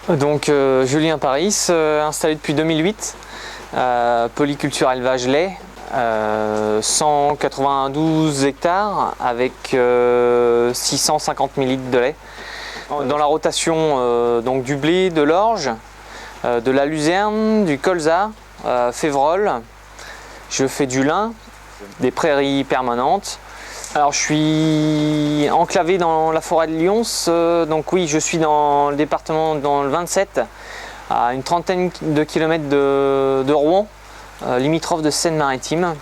Donc Julien Paris, installé depuis 2008, polyculture élevage lait, 192 hectares avec 650 000 litres de lait. Dans la rotation donc du blé, de l'orge, de la luzerne, du colza, févrole, je fais du lin, des prairies permanentes. Alors je suis enclavé dans la forêt de Lyons, donc oui, je suis dans le département, dans le 27, à une trentaine de kilomètres de Rouen, limitrophe de Seine-Maritime.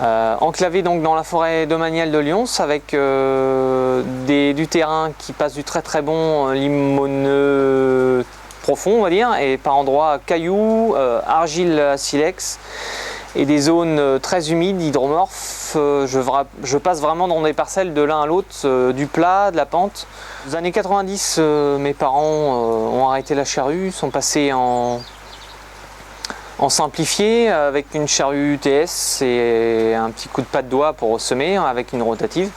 Enclavé donc dans la forêt domaniale de Lyons avec du terrain qui passe du très très bon limoneux profond on va dire, et par endroits cailloux, argile à silex et des zones très humides, hydromorphes. Je passe vraiment dans des parcelles de l'un à l'autre, du plat, de la pente. Dans les années 90, mes parents ont arrêté la charrue, sont passés en simplifié avec une charrue UTS et un petit coup de pas de doigt pour semer avec une rotative.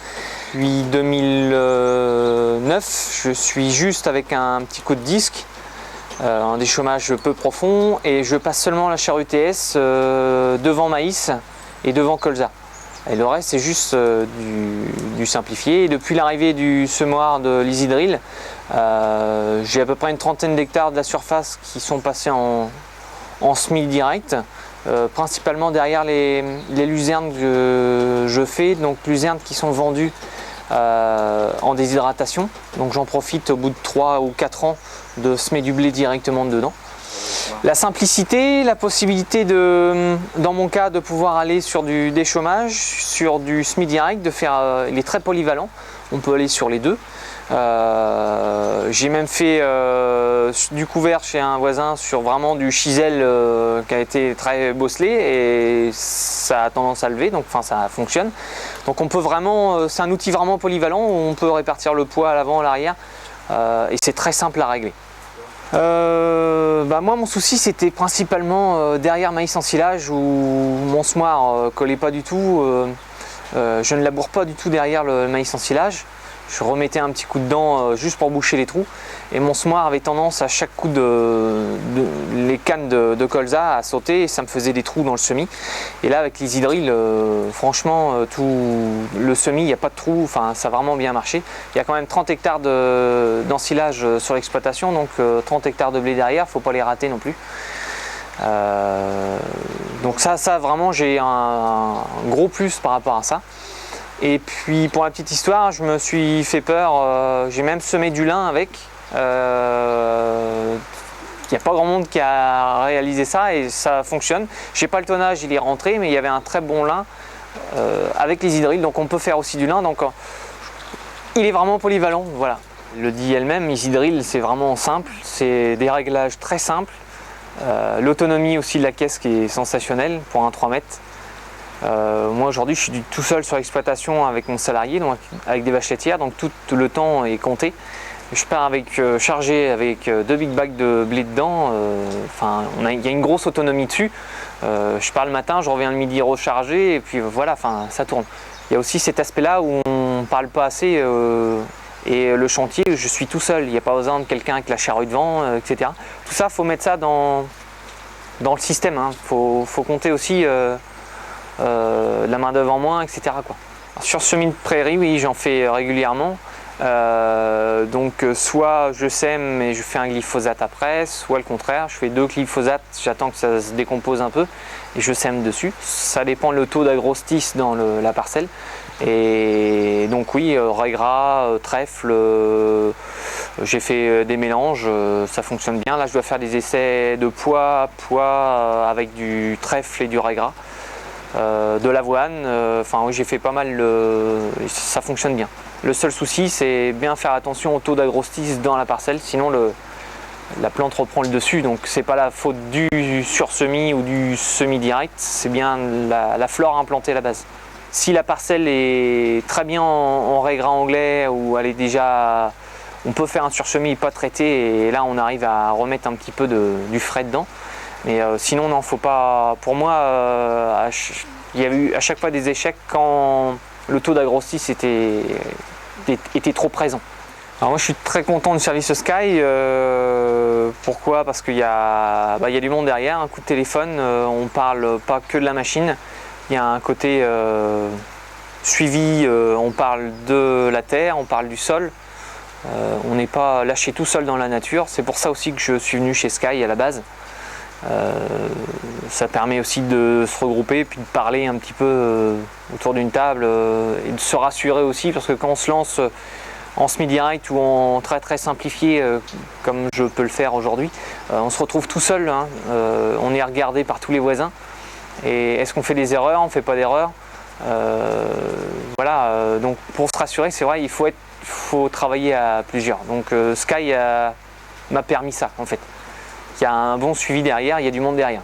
Puis 2009, je suis juste avec un petit coup de disque, un déchômage peu profond, et je passe seulement la charrue UTS devant maïs et devant colza. Et le reste c'est juste du simplifié. Et depuis l'arrivée du semoir de l'Isidril, j'ai à peu près une trentaine d'hectares de la surface qui sont passés en semis direct, principalement derrière les luzernes que je fais, donc luzernes qui sont vendues en déshydratation. Donc j'en profite au bout de 3 ou 4 ans de semer du blé directement dedans. La simplicité, la possibilité dans mon cas, de pouvoir aller sur du déchômage, sur du semis direct, de faire, il est très polyvalent, on peut aller sur les deux. J'ai même fait du couvert chez un voisin sur vraiment du chisel qui a été très bosselé et ça a tendance à lever, donc enfin ça fonctionne. Donc on peut vraiment, c'est un outil vraiment polyvalent où on peut répartir le poids à l'avant, à l'arrière et c'est très simple à régler. Moi mon souci c'était principalement derrière maïs ensilage où mon semoir collait pas du tout, je ne laboure pas du tout derrière le maïs ensilage. Je remettais un petit coup de dent juste pour boucher les trous et mon semoir avait tendance à chaque coup les cannes de colza à sauter et ça me faisait des trous dans le semis. Et là avec l'Isidril, franchement tout le semis, il n'y a pas de trous, enfin ça a vraiment bien marché. Il y a quand même 30 hectares d'ensilage sur l'exploitation, donc 30 hectares de blé derrière, il ne faut pas les rater non plus. Donc ça vraiment j'ai un gros plus par rapport à ça. Et puis pour la petite histoire, je me suis fait peur, j'ai même semé du lin avec. Il n'y a pas grand monde qui a réalisé ça et ça fonctionne. J'ai pas le tonnage, il est rentré, mais il y avait un très bon lin avec les Isidril, donc on peut faire aussi du lin. Donc il est vraiment polyvalent, voilà. Le dit elle-même, Isidril c'est vraiment simple, c'est des réglages très simples. L'autonomie aussi de la caisse qui est sensationnelle pour un 3 mètres. Moi aujourd'hui je suis tout seul sur l'exploitation avec mon salarié, donc avec des vaches laitières, donc tout le temps est compté. Je pars chargé avec 2 big bags de blé dedans, il y a une grosse autonomie dessus. Je pars le matin, je reviens le midi rechargé et puis voilà, ça tourne. Il y a aussi cet aspect là où on ne parle pas assez et le chantier, je suis tout seul, il n'y a pas besoin de quelqu'un avec la charrue devant, etc. Tout ça, il faut mettre ça dans le système, hein. Faut compter aussi la main d'œuvre en moins, etc. quoi. Sur semis de prairie, oui, j'en fais régulièrement. Donc soit je sème et je fais un glyphosate après, soit le contraire, je fais 2 glyphosates, j'attends que ça se décompose un peu et je sème dessus. Ça dépend le taux d'agrostis dans la parcelle. Et donc oui, raigra, trèfle, j'ai fait des mélanges, ça fonctionne bien. Là je dois faire des essais de poids avec du trèfle et du raigra. De l'avoine, oui, j'ai fait pas mal, ça fonctionne bien. Le seul souci c'est bien faire attention au taux d'agrostis dans la parcelle, sinon la plante reprend le dessus, donc c'est pas la faute du sursemis ou du semi direct, c'est bien la flore implantée à la base. Si la parcelle est très bien en raigra anglais ou elle est déjà, on peut faire un sursemis pas traité et là on arrive à remettre un petit peu du frais dedans. Mais sinon, non, faut pas. Pour moi, il y a eu à chaque fois des échecs quand le taux d'agrostis était trop présent. Alors moi je suis très content du service Sky. Pourquoi? Parce qu'il y a du monde derrière, un coup de téléphone, on parle pas que de la machine, il y a un côté suivi, on parle de la terre, on parle du sol, on n'est pas lâché tout seul dans la nature. C'est pour ça aussi que je suis venu chez Sky à la base. Ça permet aussi de se regrouper puis de parler un petit peu autour d'une table et de se rassurer aussi, parce que quand on se lance en semi-direct ou en très simplifié comme je peux le faire aujourd'hui, on se retrouve tout seul, hein. On est regardé par tous les voisins, et est-ce qu'on fait des erreurs, on ne fait pas d'erreurs, voilà, donc pour se rassurer, c'est vrai, il faut travailler à plusieurs. Donc Sky m'a permis ça en fait. Il y a un bon suivi derrière, il y a du monde derrière.